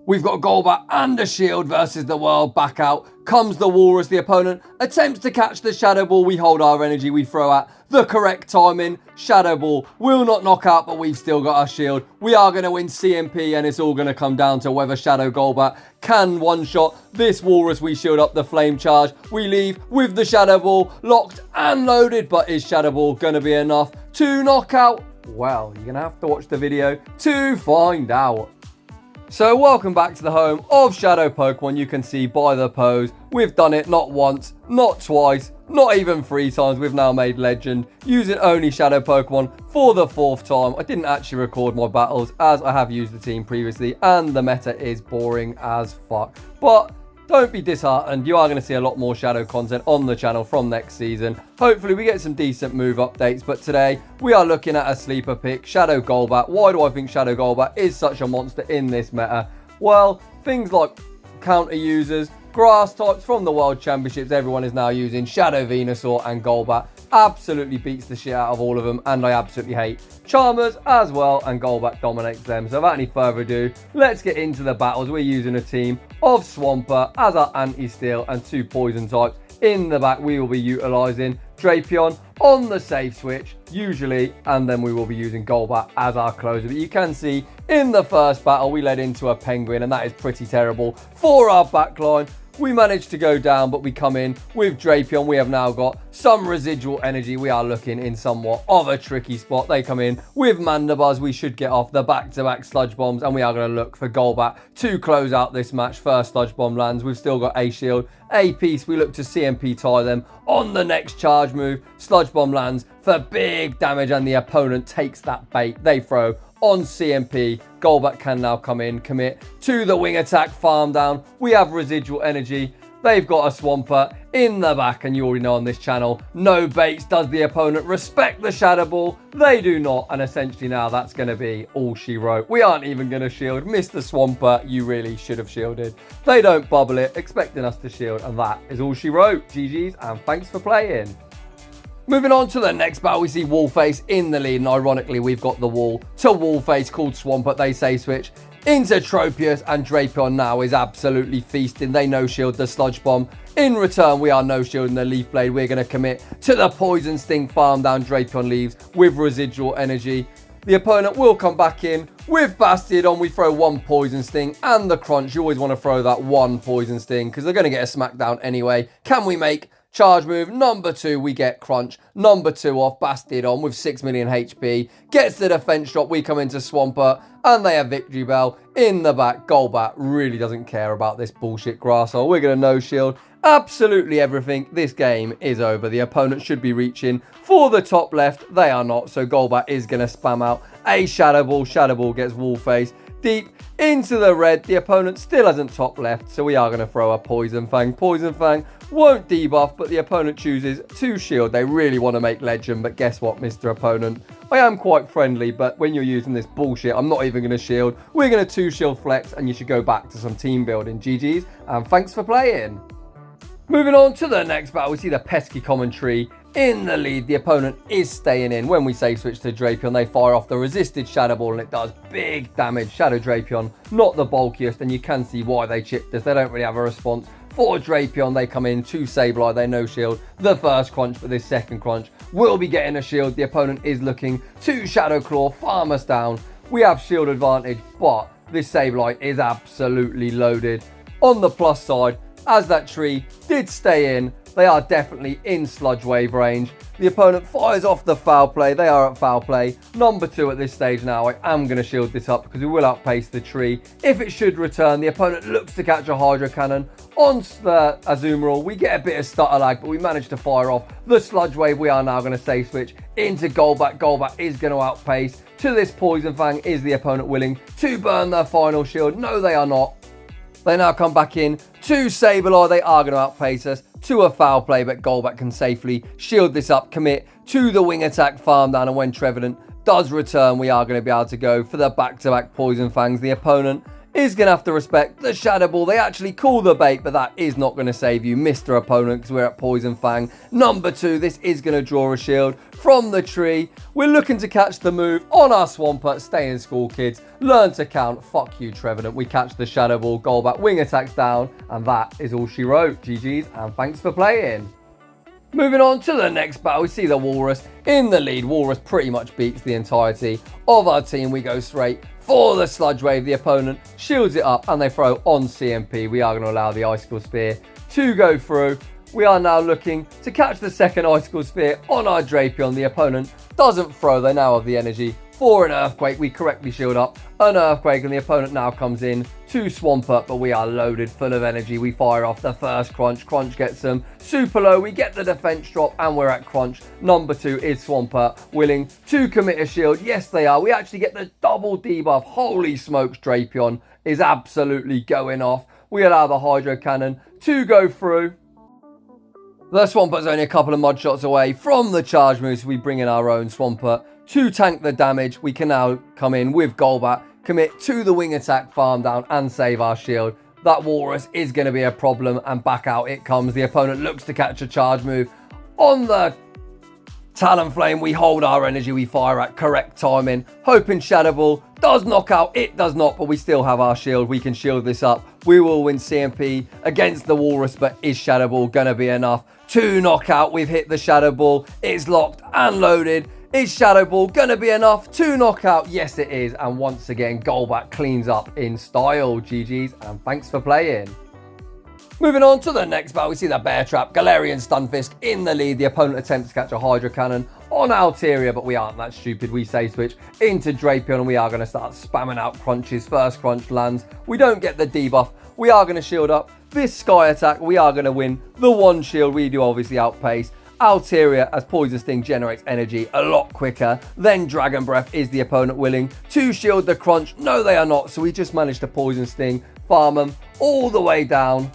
We've got Golbat and a shield versus the world. Back out comes the walrus. The opponent attempts to catch the Shadow Ball. We hold our energy. We throw at the correct timing. Shadow Ball will not knock out, but we've still got our shield. We are going to win CMP, and it's all going to come down to whether Shadow Golbat can one-shot this walrus. We shield up the flame charge. We leave with the Shadow Ball locked and loaded, but is Shadow Ball going to be enough to knock out? Well, you're going to have to watch the video to find out. So welcome back to the home of Shadow Pokemon. You can see by the pose, we've done it not once, not twice, not even 3 times. We've now made Legend using only Shadow Pokemon for the 4th time. I didn't actually record my battles as I have used the team previously and the meta is boring as fuck. But don't be disheartened, you are going to see a lot more Shadow content on the channel from next season. Hopefully we get some decent move updates, but today we are looking at a sleeper pick, Shadow Golbat. Why do I think Shadow Golbat is such a monster in this meta? Well, things like counter users, grass types from the World Championships, everyone is now using Shadow Venusuar and Golbat. Absolutely beats the shit out of all of them, and I absolutely hate Charmers as well, and Golbat dominates them. So without any further ado, let's get into the battles. We're using a team of Swampert as our anti-steel and 2 poison types. In the back, we will be utilising Drapion on the save switch, usually, and then we will be using Golbat as our closer. But you can see in the first battle, we led into a Penguin, and that is pretty terrible for our backline. We managed to go down, but we come in with Drapion. We have now got some residual energy. We are looking in somewhat of a tricky spot. They come in with Mandibuzz. We should get off the back-to-back Sludge Bombs, and we are going to look for Golbat to close out this match. First Sludge Bomb lands. We've still got a shield, a piece. We look to CMP tie them on the next charge move. Sludge Bomb lands for big damage, and the opponent takes that bait. They throw on CMP. Golbat can now come in, commit to the wing attack, farm down. We have residual energy. They've got a Swampert in the back, and you already know on this channel, no baits. Does the opponent respect the Shadow Ball? They do not, and essentially now that's going to be all she wrote. We aren't even going to shield. Mr. Swampert, you really should have shielded. They don't bubble it, expecting us to shield, and that is all she wrote. GG's, and thanks for playing. Moving on to the next battle, we see Wallface in the lead, and ironically, we've got the wall to Wallface called Swampert. They say switch into Tropius, and Drapion now is absolutely feasting. They no-shield the Sludge Bomb. In return, we are no-shielding the Leaf Blade. We're going to commit to the Poison Sting, farm down. Drapion leaves with residual energy. The opponent will come back in with Bastiodon. We throw 1 Poison Sting and the Crunch. You always want to throw that 1 Poison Sting because they're going to get a smackdown anyway. Can we make charge move number 2? We get Crunch number 2 off. Bastiodon with 6 million HP gets the defense drop. We come into Swampert and they have Victory Bell in the back. Golbat really doesn't care about this bullshit grass hole. We're going to no shield absolutely everything. This game is over. The opponent should be reaching for the top left. They are not, so Golbat is going to spam out a Shadow Ball. Shadow Ball gets Wallface deep into the red. The opponent still hasn't top left, so we are going to throw a Poison Fang. Poison Fang won't debuff, but the opponent chooses to shield. They really want to make Legend, but guess what, Mr. Opponent? I am quite friendly, but when you're using this bullshit, I'm not even going to shield. We're going to 2-shield flex, and you should go back to some team building. GG's, and thanks for playing. Moving on to the next battle, we see the pesky commentary in the lead. The opponent is staying in. When we say switch to Drapion, they fire off the resisted Shadow Ball, and it does big damage. Shadow Drapion, not the bulkiest, and you can see why they chipped us. They don't really have a response for Drapion. They come in to Sableye. They no shield the first Crunch, but this second Crunch will be getting a shield. The opponent is looking to Shadow Claw, farm us down. We have shield advantage, but this Sableye is absolutely loaded. On the plus side, as that tree did stay in, they are definitely in Sludge Wave range. The opponent fires off the foul play. They are at foul play number 2 at this stage now. I am going to shield this up because we will outpace the tree. If it should return, the opponent looks to catch a Hydro Cannon on the Azumarill. We get a bit of stutter lag, but we manage to fire off the Sludge Wave. We are now going to save switch into Golbat. Golbat is going to outpace to this Poison Fang. Is the opponent willing to burn their final shield? No, they are not. They now come back in to Sableye. They are going to outpace us to a foul play, but Golbat can safely shield this up, commit to the wing attack, farm down, and when Trevenant does return, we are going to be able to go for the back-to-back Poison Fangs. The opponent is going to have to respect the Shadow Ball. They actually call the bait, but that is not going to save you, Mr. Opponent, because we're at Poison Fang. Number 2, this is going to draw a shield from the tree. We're looking to catch the move on our Swampert. Stay in school, kids. Learn to count. Fuck you, Trevenant. We catch the Shadow Ball. Golbat wing attacks down, and that is all she wrote. GG's, and thanks for playing. Moving on to the next battle, we see the Walrus in the lead. Walrus pretty much beats the entirety of our team. We go straight for the Sludge Wave. The opponent shields it up and they throw on CMP. We are going to allow the Icicle Sphere to go through. We are now looking to catch the second Icicle Sphere on our Drapion. The opponent doesn't throw. They now have the energy for an Earthquake. We correctly shield up an Earthquake and the opponent now comes in to Swampert, but we are loaded full of energy. We fire off the first Crunch. Crunch gets them super low. We get the defense drop and we're at Crunch. Number 2 is Swampert willing to commit a shield. Yes, they are. We actually get the double debuff. Holy smokes, Drapion is absolutely going off. We allow the Hydro Cannon to go through. The Swampert's only a couple of mud shots away from the charge move, so we bring in our own Swampert to tank the damage. We can now come in with Golbat, commit to the wing attack, farm down and save our shield. That Walrus is going to be a problem and back out it comes. The opponent looks to catch a charge move on the Talonflame. We hold our energy, we fire at correct timing, hoping Shadow Ball does knock out. It does not, but we still have our shield. We can shield this up. We will win CMP against the Walrus, but is Shadow Ball going to be enough to knock out? We've hit the Shadow Ball. It's locked and loaded. Is Shadow Ball going to be enough to knock out? Yes, it is. And once again, Golbat cleans up in style. GG's, and thanks for playing. Moving on to the next battle, we see the Bear Trap, Galarian Stunfisk in the lead. The opponent attempts to catch a Hydro Cannon on Altaria, but we aren't that stupid. We save switch into Drapion, and we are going to start spamming out crunches. First crunch lands. We don't get the debuff. We are going to shield up this Sky Attack. We are going to win the one shield. We do obviously outpace Altaria as Poison Sting generates energy a lot quicker. Then Dragon Breath. Is the opponent willing to shield the crunch? No, they are not. So we just managed to Poison Sting, farm them all the way down.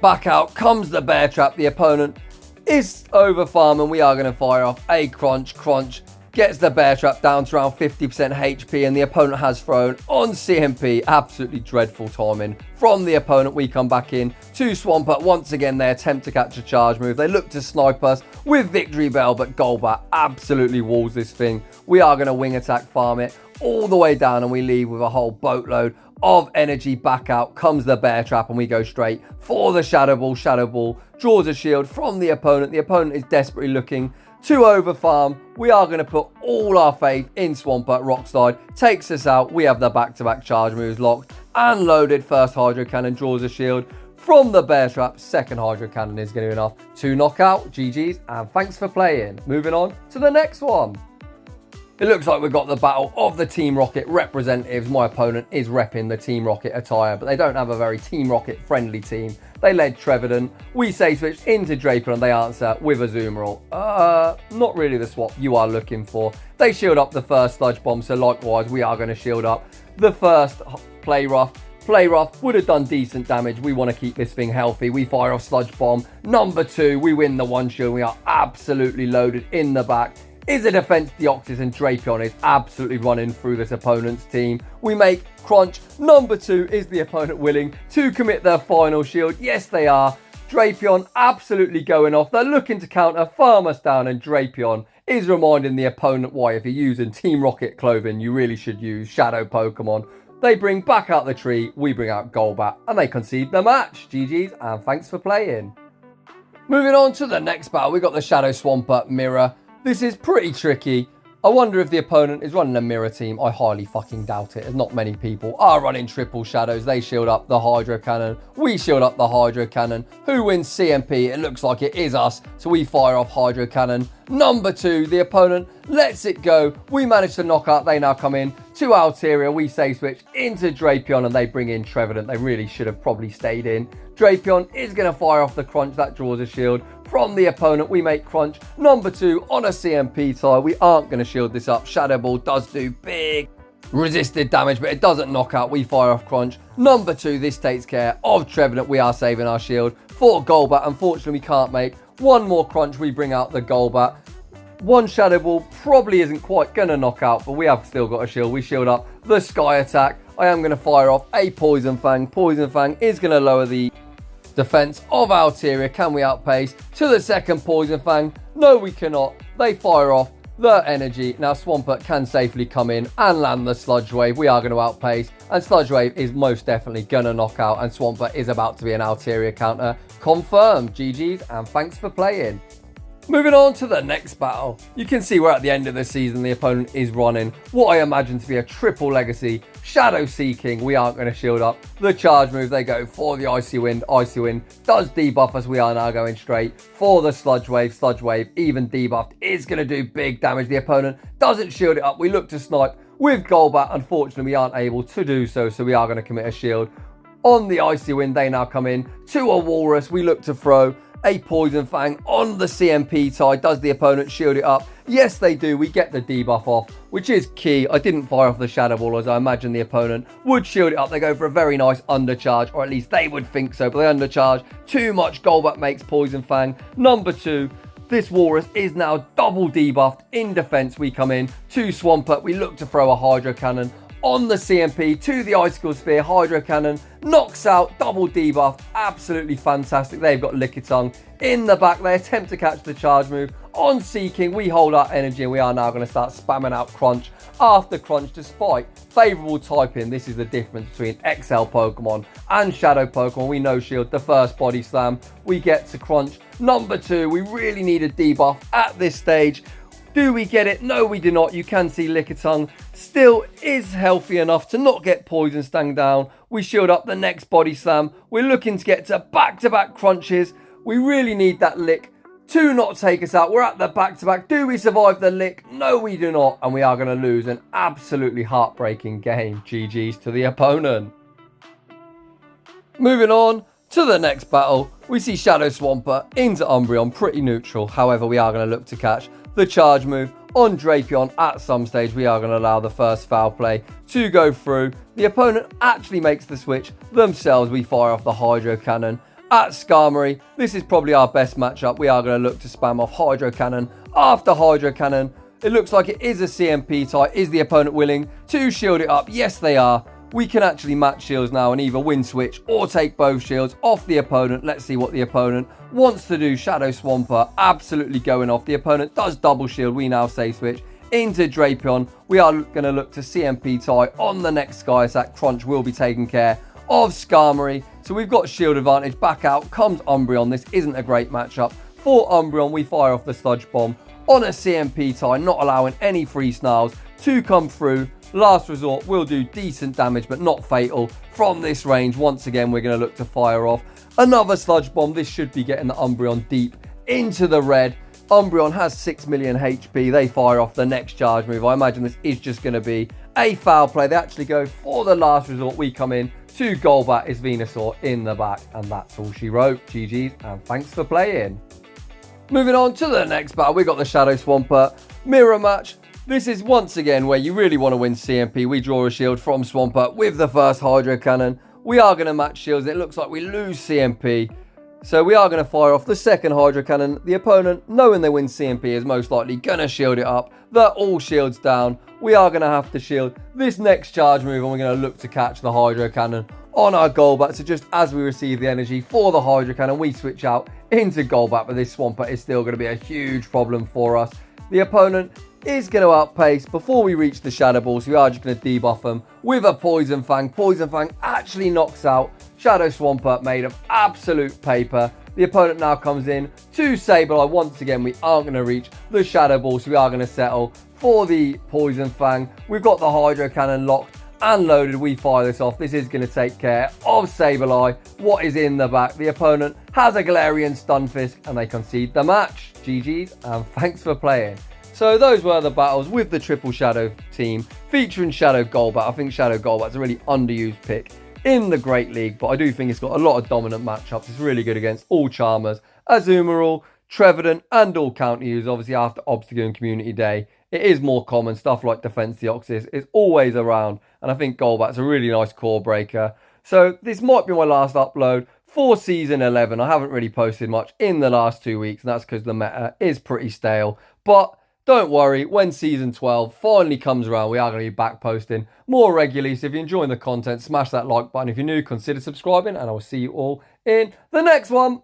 Back out comes the Bear Trap. The opponent is over farming. We are going to fire off a Crunch. Crunch gets the Bear Trap down to around 50% HP, and the opponent has thrown on CMP. Absolutely dreadful timing from the opponent. We come back in to Swampert. Once again, they attempt to catch a charge move. They look to snipe us with Victory Bell, but Golbat absolutely walls this thing. We are going to wing attack farm it all the way down, and we leave with a whole boatload of energy. Back out comes the Bear Trap, and we go straight for the Shadow Ball. Shadow Ball draws a shield from the opponent. The opponent is desperately looking to overfarm. We are going to put all our faith in Swampert. Rock Slide takes us out. We have the back-to-back charge moves locked and loaded. First Hydro Cannon draws a shield from the Bear Trap. Second Hydro Cannon is going to be enough to knock out. GG's, and thanks for playing. Moving on to the next one. It looks like we've got the battle of the Team Rocket representatives. My opponent is repping the Team Rocket attire, but they don't have a very Team Rocket friendly team. They led Trevenant. We say switch into Drapion, and they answer with a Azumarill. Not really the swap you are looking for. They shield up the first Sludge Bomb, so likewise we are going to shield up the first Play Rough. Play Rough would have done decent damage. We want to keep this thing healthy. We fire off Sludge Bomb. Number 2, we win the one shield. We are absolutely loaded in the back. Is a Defence Deoxys, and Drapion is absolutely running through this opponent's team. We make Crunch. Number 2, is the opponent willing to commit their final shield? Yes, they are. Drapion absolutely going off. They're looking to counter, farm us down, and Drapion is reminding the opponent why, if you're using Team Rocket clothing, you really should use Shadow Pokemon. They bring back out the tree. We bring out Golbat, and they concede the match. GG's, and thanks for playing. Moving on to the next battle, we got the Shadow Swampert Mirror. This is pretty tricky. I wonder if the opponent is running a mirror team. I highly fucking doubt it, as not many people are running triple shadows. They shield up the Hydro Cannon. We shield up the Hydro Cannon. Who wins CMP? It looks like it is us. So we fire off Hydro Cannon. Number 2, the opponent lets it go. We manage to knock out. They now come in to Altaria. We save switch into Drapion, and they bring in Trevenant. They really should have probably stayed in. Drapion is going to fire off the Crunch. That draws a shield from the opponent. We make Crunch. Number 2 on a CMP tile. We aren't going to shield this up. Shadow Ball does do big resisted damage, but it doesn't knock out. We fire off Crunch. Number 2, this takes care of Trevenant. We are saving our shield for Golbat. Unfortunately, we can't make one more Crunch. We bring out the Golbat. One Shadow Ball probably isn't quite going to knock out, but we have still got a shield. We shield up the Sky Attack I am going to fire off a Poison Fang. Poison Fang is going to lower the defense of Altaria. Can we outpace to the second Poison Fang? No, we cannot. They fire off the energy. Now Swampert can safely come in and land the Sludge Wave. We are going to outpace, and Sludge Wave is most definitely going to knock out, and Swampert is about to be an Altaria counter. Confirmed. GG's and thanks for playing. Moving on to the next battle. You can see we're at the end of the season. The opponent is running what I imagine to be a triple legacy Shadow Seeking. We aren't going to shield up the charge move. They go for the Icy Wind. Icy Wind does debuff us. We are now going straight for the Sludge Wave. Sludge Wave, even debuffed, is going to do big damage. The opponent doesn't shield it up. We look to snipe with Golbat. Unfortunately, we aren't able to do so, so we are going to commit a shield on the Icy Wind. They now come in to a Walrus. We look to throw a Poison Fang on the CMP side. Does the opponent shield it up? Yes, they do. We get the debuff off, which is key. I didn't fire off the Shadow Ball as I imagine the opponent would shield it up. They go for a very nice undercharge, or at least they would think so, but they undercharge too much. Golbat makes Poison Fang number 2. This Walrus is now double debuffed. In defense, we come in to Swampert. We look to throw a Hydro Cannon on the CMP to the Icicle Sphere. Hydro Cannon knocks out, double debuff, absolutely fantastic. They've got Lickitung in the back. They attempt to catch the charge move on Seeking. We hold our energy and we are now going to start spamming out Crunch after Crunch despite favourable typing. This is the difference between XL Pokemon and Shadow Pokemon. We no shield the first body slam. We get to Crunch number 2. We really need a debuff at this stage. Do we get it? No, we do not. You can see Lickitung still is healthy enough to not get Poison Stung down. We shield up the next body slam. We're looking to get to back-to-back crunches. We really need that lick to not take us out. We're at the back-to-back. Do we survive the lick? No, we do not. And we are going to lose an absolutely heartbreaking game. GG's to the opponent. Moving on to the next battle. We see Shadow Swampert into Umbreon. Pretty neutral. However, we are going to look to catch the charge move on Drapion. At some stage, we are going to allow the first foul play to go through. The opponent actually makes the switch themselves. We fire off the Hydro Cannon at Skarmory. This is probably our best matchup. We are going to look to spam off Hydro Cannon after Hydro Cannon. It looks like it is a CMP tie. Is the opponent willing to shield it up? Yes, they are. We can actually match shields now and either win switch or take both shields off the opponent. Let's see what the opponent wants to do. Shadow Swampert absolutely going off. The opponent does double shield. We now say switch into Drapion. We are going to look to CMP tie on the next Sky Sack. Crunch will be taking care of Skarmory. So we've got shield advantage. Back out comes Umbreon. This isn't a great matchup for Umbreon. We fire off the Sludge Bomb on a CMP tie, not allowing any free snarls to come through. Last Resort will do decent damage, but not fatal from this range. Once again, we're going to look to fire off another Sludge Bomb. This should be getting the Umbreon deep into the red. Umbreon has 6 million HP. They fire off the next charge move. I imagine this is just going to be a foul play. They actually go for the Last Resort. We come in to Golbat is Venusaur in the back, and that's all she wrote. GG's, and thanks for playing. Moving on to the next battle, we got the Shadow Swampert mirror match. This is once again where you really want to win CMP. We draw a shield from Swampert with the first Hydro Cannon. We are going to match shields. It looks like we lose CMP. So we are going to fire off the second Hydro Cannon. The opponent, knowing they win CMP, is most likely going to shield it up. They're all shields down. We are going to have to shield this next charge move, and we're going to look to catch the Hydro Cannon on our Golbat. So just as we receive the energy for the Hydro Cannon, we switch out into Golbat, but this Swampert is still going to be a huge problem for us. The opponent is going to outpace before we reach the Shadow Ball, so we are just going to debuff them with a Poison Fang. Poison Fang actually knocks out Shadow Swampert, made of absolute paper. The opponent now comes in to Sableye. Once again, we aren't going to reach the Shadow Ball, so we are going to settle for the Poison Fang. We've got the Hydro Cannon locked and loaded. We fire this off. This is going to take care of Sableye. What is in the back? The opponent has a Galarian Stunfisk, and they concede the match. GG's, and thanks for playing. So those were the battles with the Triple Shadow team featuring Shadow Golbat. I think Shadow Golbat's a really underused pick in the Great League, but I do think it's got a lot of dominant matchups. It's really good against all Charmers, Azumarill, Trevenant, and all counter use. Obviously, after Obstagoon Community Day, it is more common. Stuff like Defence Deoxy is always around, and I think Golbat's a really nice core breaker. So this might be my last upload for Season 11. I haven't really posted much in the last 2 weeks, and that's because the meta is pretty stale. But don't worry, when season 12 finally comes around, we are going to be back posting more regularly. So if you're enjoying the content, smash that like button. If you're new, consider subscribing, and I will see you all in the next one.